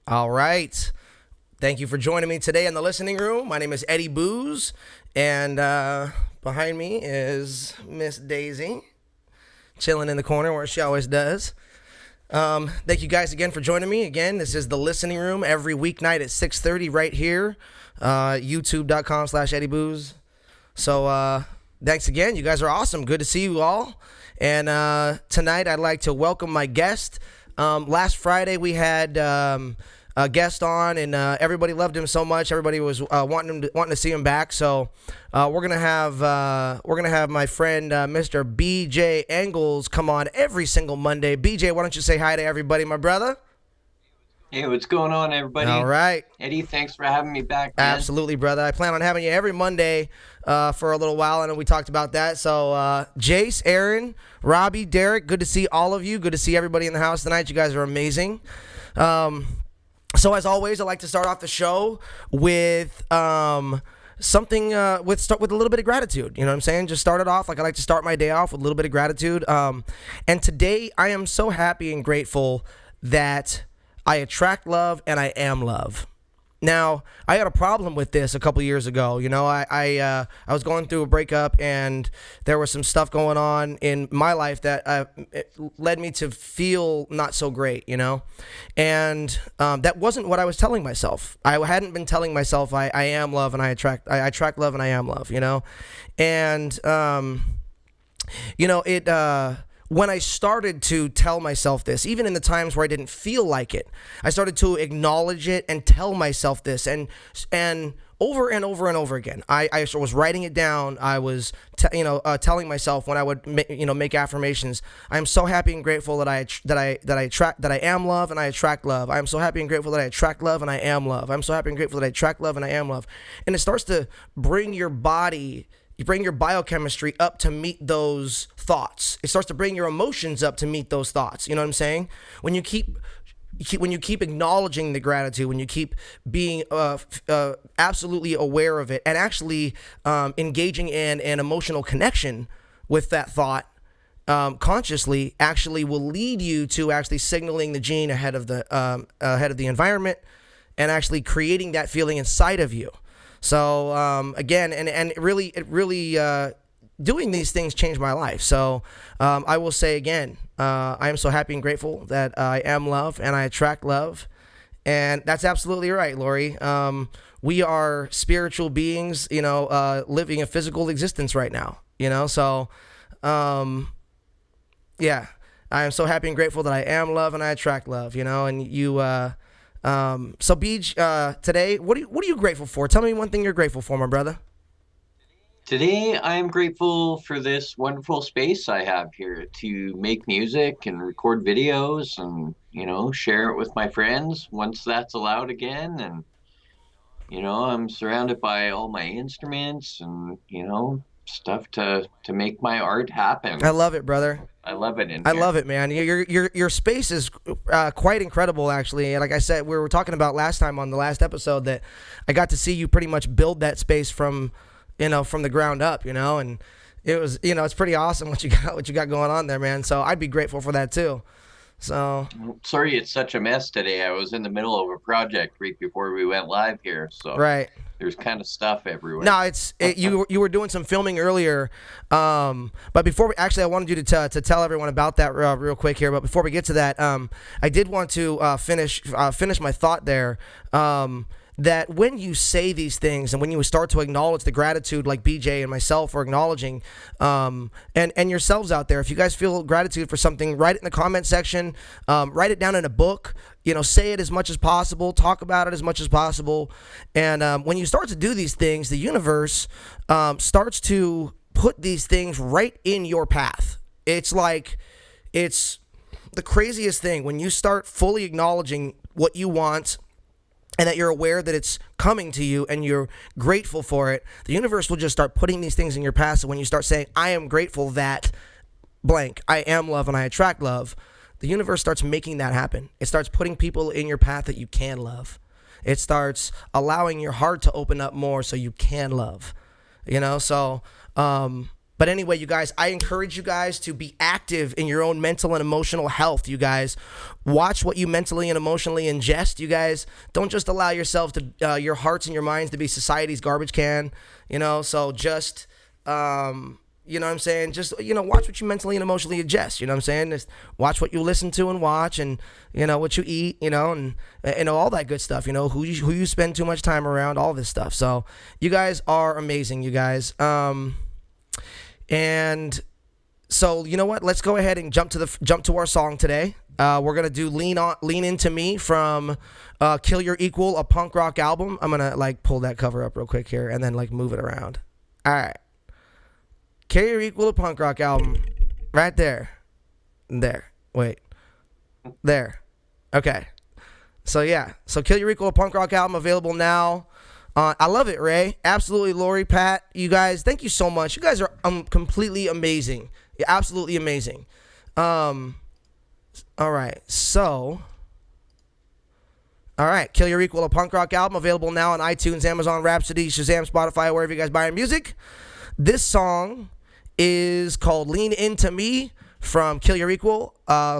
All right. Thank you for joining me today in the listening room. My name is EDDIEBooze, and behind me is Miss Daisy, chilling in the corner where she always does. Thank you guys again for joining me. Again, this is the listening room every weeknight at 6:30 right here, youtube.com/EDDIEBooze. So thanks again. You guys are awesome. Good to see you all. And tonight I'd like to welcome my guest. Last Friday we had a guest on, and everybody loved him so much. Everybody was wanting to see him back. So we're gonna have my friend Mr. BJ Engels come on every single Monday. BJ, why don't you say hi to everybody, my brother? Hey, what's going on, everybody? All right. Eddie, thanks for having me back, man. Absolutely, brother. I plan on having you every Monday for a little while. I know we talked about that. So Jace, Aaron, Robbie, Derek, good to see all of you. Good to see everybody in the house tonight. You guys are amazing. So as always, I like to start off the show with something with a little bit of gratitude. You know what I'm saying? Just start it off like I like to start my day off with a little bit of gratitude. And today I am so happy and grateful that I attract love and I am love. Now, I had a problem with this a couple years ago. You know, I was going through a breakup, and there was some stuff going on in my life that it led me to feel not so great, you know? And that wasn't what I was telling myself. I hadn't been telling myself I am love and I attract love and I am love, you know? And, when I started to tell myself this, even in the times where I didn't feel like it, I started to acknowledge it and tell myself this, and over and over and over again. I was writing it down. I was telling myself when I would make affirmations. I am so happy and grateful that I am love and I attract love. I am so happy and grateful that I attract love and I am love. I'm so happy and grateful that I attract love and I am love. And it starts to bring your body. You bring your biochemistry up to meet those thoughts. It starts to bring your emotions up to meet those thoughts. You know what I'm saying? When you keep acknowledging the gratitude, when you keep being absolutely aware of it, and actually engaging in an emotional connection with that thought consciously, actually will lead you to actually signaling the gene ahead of the environment, and actually creating that feeling inside of you. So again, and it really doing these things changed my life. So I will say again, I am so happy and grateful that I am love and I attract love. And that's absolutely right, Lori. We are spiritual beings, living a physical existence right now, So yeah, I am so happy and grateful that I am love and I attract love, and you. So Beej, today, what are you grateful for? Tell me one thing you're grateful for, my brother. Today, I am grateful for this wonderful space I have here to make music and record videos and, share it with my friends once that's allowed again. And, I'm surrounded by all my instruments and, stuff to make my art happen. I love it, brother. I love it in I here. love it, man. Your space is quite incredible, actually. And like I said, we were talking about last time on the last episode that I got to see you pretty much build that space from the ground up, and it was, it's pretty awesome what you got going on there, man. So I'd be grateful for that too. So Sorry it's such a mess today. I was in the middle of a project right before we went live here, so right. There's kind of stuff everywhere. No, you were doing some filming earlier, but before I wanted you to tell everyone about that real quick here. But before we get to that, I did want to finish my thought there. That when you say these things and when you start to acknowledge the gratitude, like BJ and myself are acknowledging, and yourselves out there, if you guys feel gratitude for something, write it in the comment section, write it down in a book, say it as much as possible, talk about it as much as possible. And when you start to do these things, the universe starts to put these things right in your path. It's the craziest thing when you start fully acknowledging what you want, and that you're aware that it's coming to you and you're grateful for it. The universe will just start putting these things in your path. So when you start saying, I am grateful that blank, I am love and I attract love, the universe starts making that happen. It starts putting people in your path that you can love. It starts allowing your heart to open up more so you can love. So But anyway, you guys, I encourage you guys to be active in your own mental and emotional health. You guys, watch what you mentally and emotionally ingest. You guys, don't just allow yourself to, your hearts and your minds to be society's garbage can. So just, you know what I'm saying? Just, watch what you mentally and emotionally ingest. You know what I'm saying? Just watch what you listen to and watch, and, what you eat, and all that good stuff, who you spend too much time around, all this stuff. So you guys are amazing, you guys. And so, you know what? Let's go ahead and jump to our song today. We're gonna do "Lean Into Me" from "Kill Your Equal," a punk rock album. I'm gonna pull that cover up real quick here and then move it around. All right, "Kill Your Equal," a punk rock album, right there. Wait, there. Okay. So yeah, "Kill Your Equal," a punk rock album, available now. I love it, Ray. Absolutely, Lori, Pat, you guys, thank you so much. You guys are completely amazing. You're absolutely amazing. All right, "Kill Your Equal," a punk rock album, available now on iTunes, Amazon, Rhapsody, Shazam, Spotify, wherever you guys buy your music. This song is called "Lean Into Me" from "Kill Your Equal."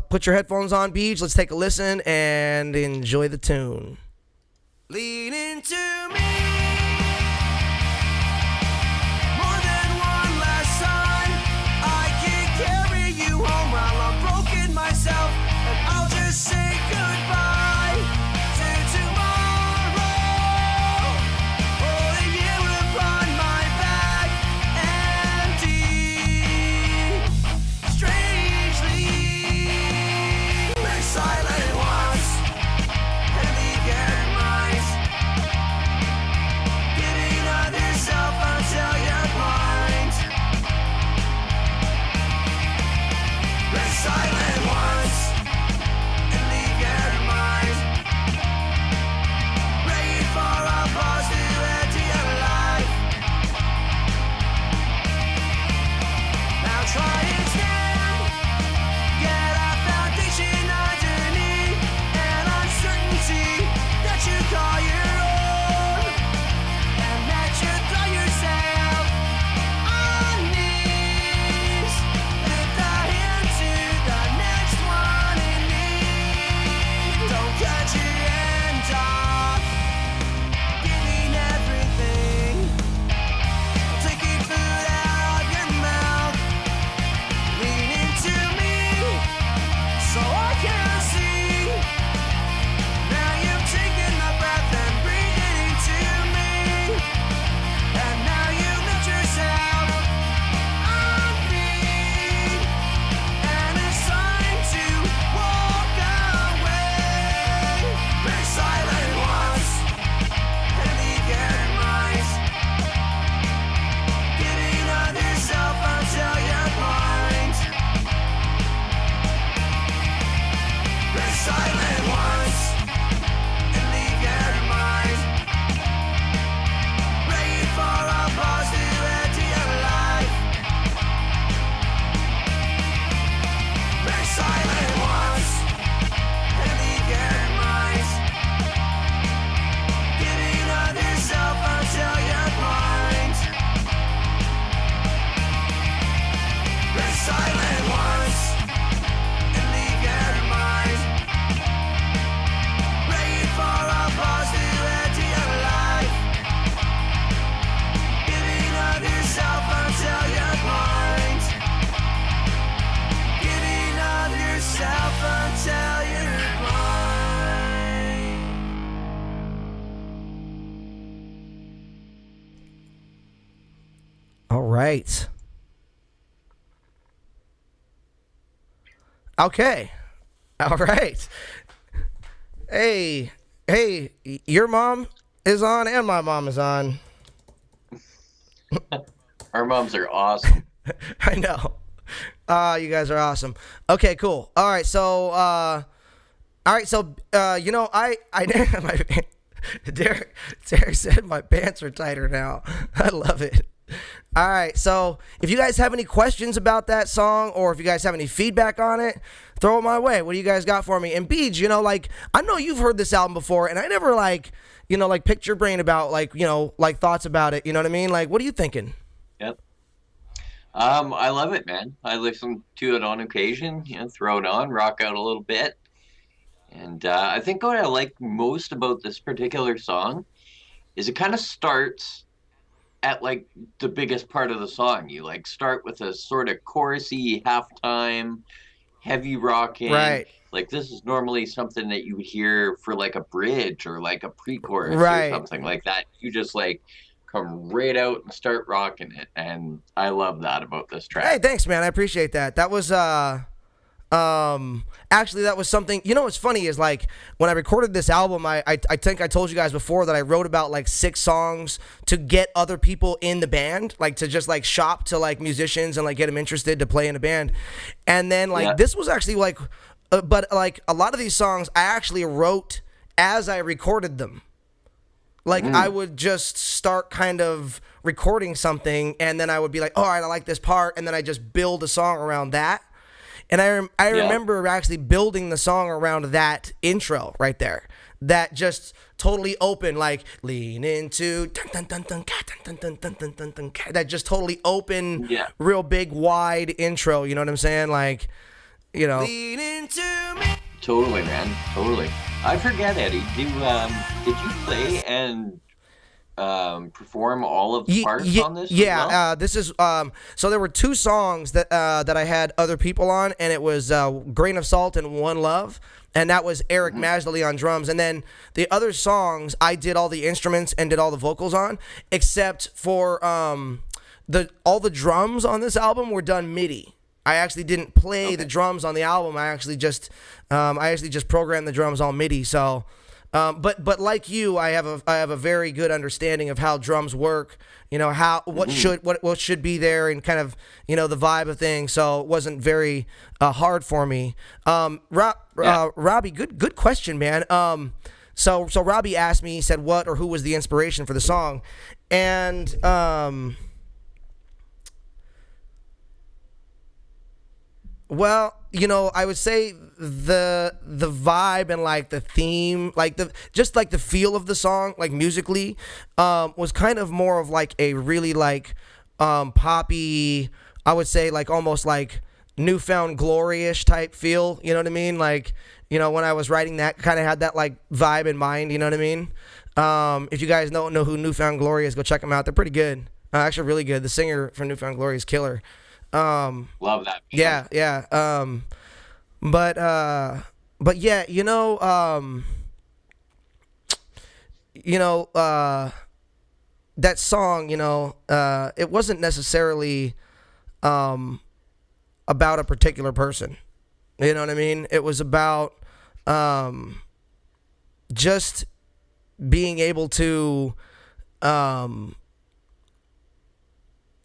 Put your headphones on, Beej. Let's take a listen and enjoy the tune. Lean into me. More than one last time. I can carry you home while I'm broken myself, and I'll just say goodbye to tomorrow. Holding you upon my back, and deep, strangely, we're silent once, and leave your minds. Giving of yourself until you're blind. We're silent once, and leave your mind. Praying for a pause to enter your life. Now try and stand. Get a foundation underneath an uncertainty that you call your own, and that you throw yourself on knees. Lift a hand to the next one in need. Don't cut your end off, giving everything. Taking food out of your mouth. Lean into me so I can see. Now you've taken the breath and breathed into me, and now you let yourself on me, and it's time to walk away. We're silent once, and leave your minds. Giving of yourself until you're blind. We're silent once, and leave your mind. Praying for a pause to enter your life. We're silent once, and leave your mind. Giving of yourself until you're blind. We're silent once, and leave your mind. Praying for a pause to enter your life. Giving of yourself until you're blind. Giving of yourself until you're blind. All right. Okay. All right. Hey, your mom is on and my mom is on. Our moms are awesome. I know. You guys are awesome. Okay, cool. All right, so I my Derek said my pants are tighter now. I love it. All right, so if you guys have any questions about that song, or if you guys have any feedback on it, throw it my way. What do you guys got for me? And Beej, I know you've heard this album before, and I never picked your brain about thoughts about it. You know what I mean? What are you thinking? Yep. I love it, man. I listen to it on occasion, throw it on, rock out a little bit. And I think what I like most about this particular song is it kind of starts at like the biggest part of the song. You like start with a sort of chorusy halftime, heavy rocking. Right. Like this is normally something that you would hear for like a bridge or like a pre-chorus or Right. something like that. You just like come right out and start rocking it, and I love that about this Hey, track. thanks, man. I appreciate that. That was actually that was something. You know what's funny is like when I recorded this album, I think I told you guys before that I wrote about like 6 songs to get other people in the band, like to just like shop to like musicians and like get them interested to play in a band. And then like Yeah. this was actually like but like a lot of these songs I actually wrote as I recorded them. Like I Mm, would just start kind of recording something and then I would be like, all right, I like this part, and then I just build a song around that. And I yeah. remember actually building the song around that intro right there. That just totally open, like lean into dun, dun, dun, dun, ka, dun, dun, dun, dun, dun, dun, ka. That just totally open, Yeah. real big, wide intro. You know what I'm saying? Like, lean into me. Totally, man. Totally. I forget, Eddie. Did you play and perform all of the parts on this as Yeah, well? this is so there were 2 songs that I had other people on, and it was Grain of Salt and One Love, and that was Eric Hmm. Masley on drums. And then the other songs I did all the instruments and did all the vocals on, except for the all the drums on this album were done MIDI. I actually didn't play the Okay. drums on the album. I actually just programmed the drums all MIDI. So, but like you, I have a very good understanding of how drums work. You know how Hmm. what should be there, and kind of the vibe of things. So it wasn't very hard for me. Yeah. Robbie, good question, man. So Robbie asked me, he said, what or who was the inspiration for the song, and well, I would say the vibe and like the theme, like the just like the feel of the song, like musically, was kind of more of like a really like poppy. I would say like almost like newfound glory-ish type feel. You know what I mean? Like when I was writing that, kind of had that like vibe in mind. You know what I mean? If you guys don't know who Newfound Glory is, go check them out. They're pretty good. Actually, really good. The singer from Newfound Glory is killer. Um, Love that band. yeah, yeah. But but yeah, you know, that song, it wasn't necessarily about a particular person. You know what I mean? It was about um just being able to um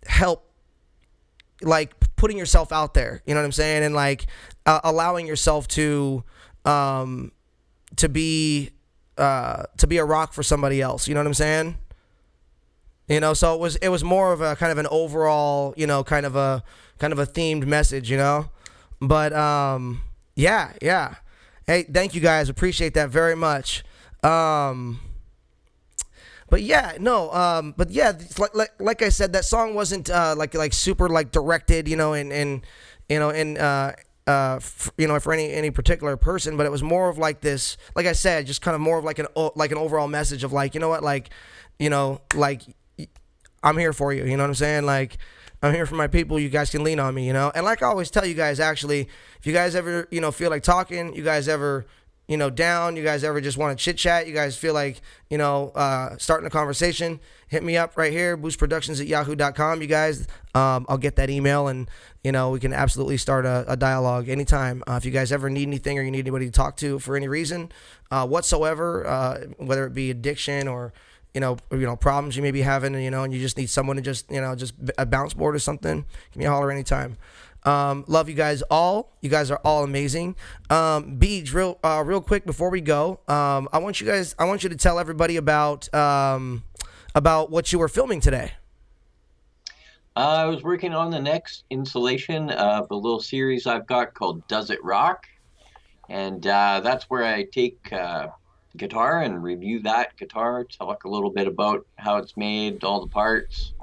help, like putting yourself out there, you know what I'm saying, and like allowing yourself um to be to be a rock for somebody else, you know what I'm saying. So it was more of a kind of an overall, kind of a themed message, but yeah, yeah. Hey, thank you guys, appreciate that very much. um but yeah, no, but yeah, it's like I said, that song wasn't like super like directed, and for any particular person, but it was more of like this, like I said, just kind of more of like an overall message of like, like I'm here for you, you know what I'm saying? Like I'm here for my people, you guys can lean on me, And like I always tell you guys, actually, if you guys ever, feel like talking, you guys ever down, you guys ever just want to chit chat, you guys feel like, starting a conversation, hit me up right here, boostproductions@yahoo.com, you guys. I'll get that email, and, we can absolutely start a dialogue anytime. If you guys ever need anything, or you need anybody to talk to for any reason whatsoever, whether it be addiction or, problems you may be having, and you just need someone to just, just a bounce board or something, give me a holler anytime. Love you guys all. You guys are all amazing. Beej, real quick before we go, I want you to tell everybody about what you were filming today. I was working on the next installation of a little series I've got called Does It Rock? And that's where I take guitar and review that guitar, talk a little bit about how it's made, all the parts,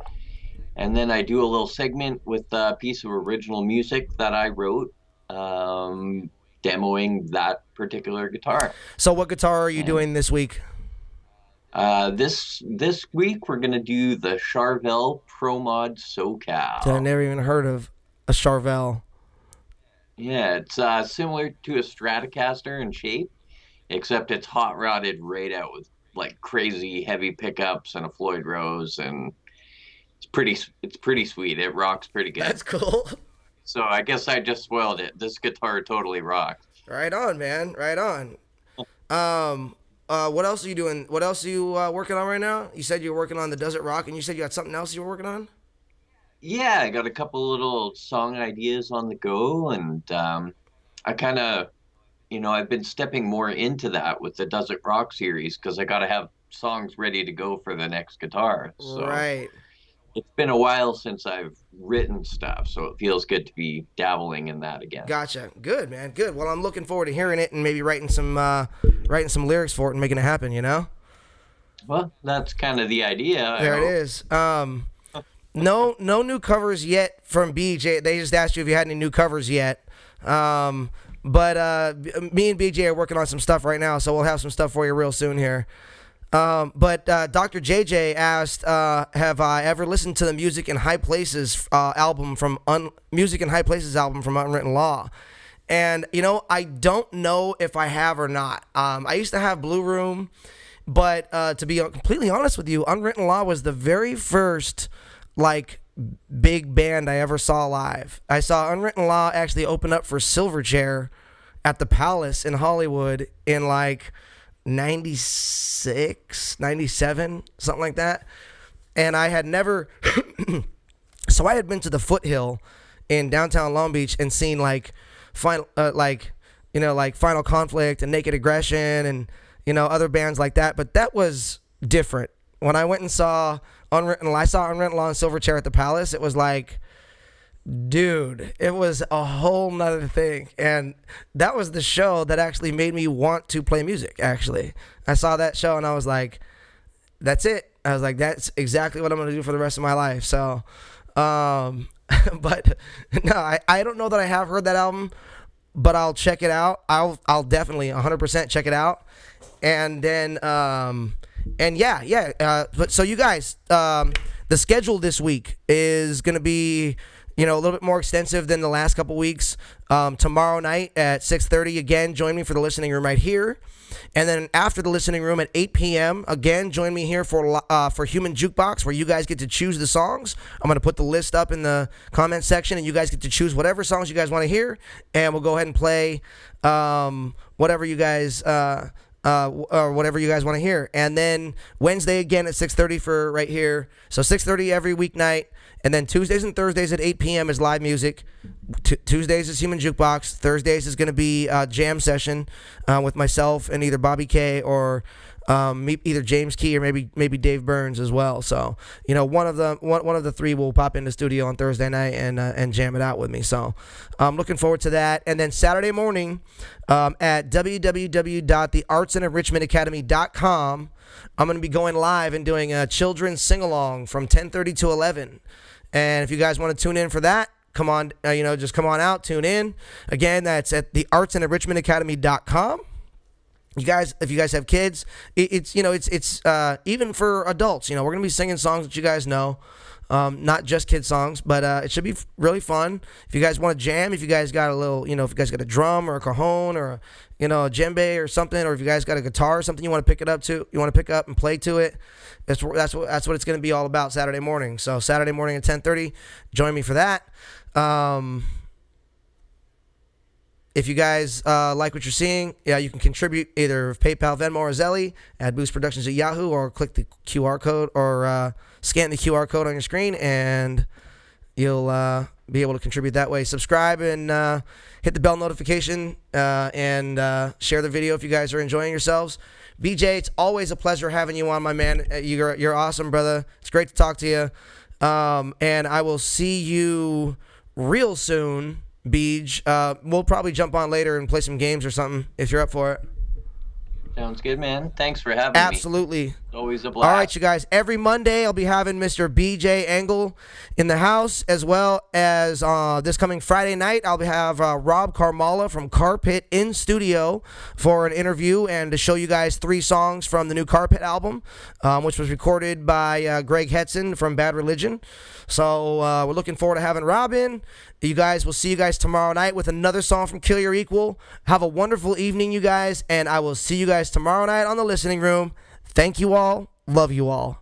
And then I do a little segment with a piece of original music that I wrote, demoing that particular guitar. So what guitar are you And doing this week? this week we're gonna do the Charvel Pro Mod That I SoCal. never even heard of a Charvel. Yeah, it's similar to a Stratocaster in shape, except it's hot rodded right out with like crazy heavy pickups and a Floyd Rose, and it's pretty sweet. It rocks pretty good. That's cool. So I guess I just spoiled it. This guitar totally rocks. Right on, man. Right on. What else are you doing? What else are you working on right now? You said you were working on the Desert Rock, and you said you had something else you were working on. Yeah, I got a couple little song ideas on the go, and I kind of, I've been stepping more into that with the Desert Rock series because I got to have songs ready to go for the next guitar. So Right. it's been a while since I've written stuff, so it feels good to be dabbling in that again. Gotcha. Good, man. Good. Well, I'm looking forward to hearing it and maybe writing some lyrics for it and making it happen. You know. Well, that's kind of the idea. There it is. No new covers yet from BJ. They just asked you if you had any new covers yet. But me and BJ are working on some stuff right now, so we'll have some stuff for you real soon here. But Dr. JJ asked, have I ever listened to the Music in High Places album from Music in High Places album from Unwritten Law? And I don't know if I have or not. I used to have Blue Room, but to be completely honest with you, Unwritten Law was the very first like big band I ever saw live. I saw Unwritten Law actually open up for Silverchair at the Palace in Hollywood in like 96, 97, something like that. And I had never, so I had been to the Foothill in downtown Long Beach and seen like Final Conflict and Naked Aggression and, other bands like that. But that was different. When I went and saw I saw Unwritten Law and Silverchair at the Palace, it was like, dude, it was a whole nother thing. And that was the show that actually made me want to play music, actually. I saw that show and I was like, that's it. I was like, that's exactly what I'm going to do for the rest of my life. So, but no, I don't know that I have heard that album, but I'll check it out. I'll definitely 100% check it out. And then, but so you guys, the schedule this week is going to be, a little bit more extensive than the last couple weeks. Tomorrow night at 6:30, again, join me for the listening room right here. And then after the listening room at 8 p.m., again, join me here for Human Jukebox, where you guys get to choose the songs. I'm going to put the list up in the comment section, and you guys get to choose whatever songs you guys want to hear. And we'll go ahead and play whatever you guys or whatever you guys want to hear. And then Wednesday again at 6:30 for right here. So 6:30 every weeknight. And then Tuesdays and Thursdays at 8 p.m. is live music. Tuesdays is Human Jukebox. Thursdays is going to be a jam session with myself and either Bobby K or either James Key or maybe Dave Burns as well. So one of the three will pop in the studio on Thursday night and jam it out with me. So I'm looking forward to that. And then Saturday morning at www.theartsandenrichmentacademy.com, I'm going to be going live and doing a children's sing-along from 10:30 to 11. And if you guys want to tune in for that, come on, just come on out, tune in. Again, that's at theartsandenrichmentacademy.com. You guys, if you guys have kids, it's even for adults. We're gonna be singing songs that you guys know, not just kid songs, but it should be really fun. If you guys want to jam, if you guys got a little, if you guys got a drum or a cajon or a djembe or something, or if you guys got a guitar or something you want to pick up and play to it, that's what it's gonna be all about Saturday morning. So Saturday morning at 10:30, join me for that. If you guys like what you're seeing, you can contribute either PayPal, Venmo, or Zelle at Boost Productions at Yahoo, or click the QR code or scan the QR code on your screen, and you'll be able to contribute that way. Subscribe and hit the bell notification and share the video if you guys are enjoying yourselves. BJ, it's always a pleasure having you on, my man. You're awesome, brother. It's great to talk to you. And I will see you real soon. Beej, we'll probably jump on later and play some games or something if you're up for it. Sounds good, man. Thanks for having me. Absolutely. It's always a All right, blast. you guys. Every Monday, I'll be having Mr. BJ Engel in the house, as well as this coming Friday night, I'll have Rob Carmala from Carpet in studio for an interview and to show you guys 3 songs from the new Carpet album, which was recorded by Greg Hetson from Bad Religion. So we're looking forward to having Rob in. You guys, we'll see you guys tomorrow night with another song from Kill Your Equal. Have a wonderful evening, you guys, and I will see you guys tomorrow night on the Listening Room. Thank you all. Love you all.